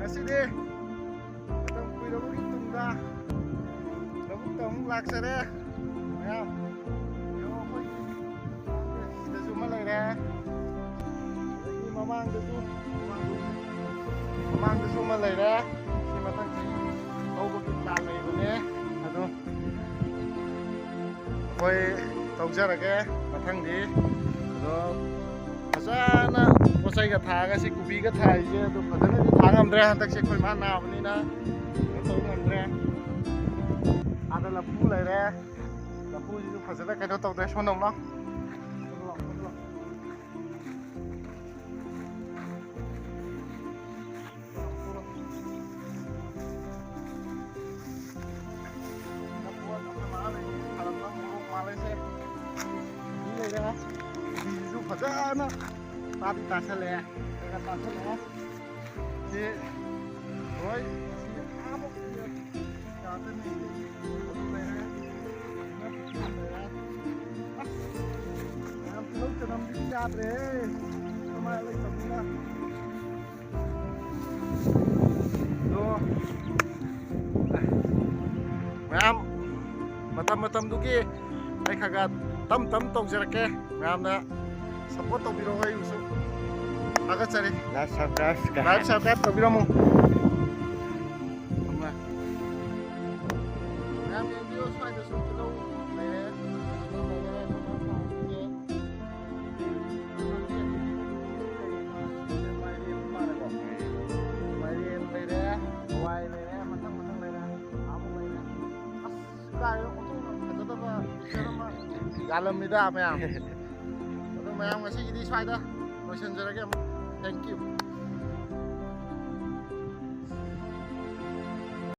Masih Tong kui lo bukit tungga. Lo buk tong laksana. Ya. Yo koi. Sudah cuma lagi dah. Lagi mamang tu. Mamang tu cuma lagi dah. Si matang si. Kau bukit lagi ni. Aduh. Koi tong cara ke matang di. Lo. Asana. Posai ka thaga si kubi ka thai je to phadana ni thangamdre hantak se khoi ma na bani na to ngamdre ada lapu lai re lapu ji phasada ka to de sonom lo phadana tadi tasale ka tasale si oi si amo ya kata ni am lo tanam di chat re sama lai tamina do mam matam duki ai khagat tam tong jarake mam na support tobiro hai usu agak cari live subscribe tobiro mo amma nam video sai da su kilo le dalam ni dah, mayam. Mayam ngasih jadi sway dah. Lotion jerake. Thank you.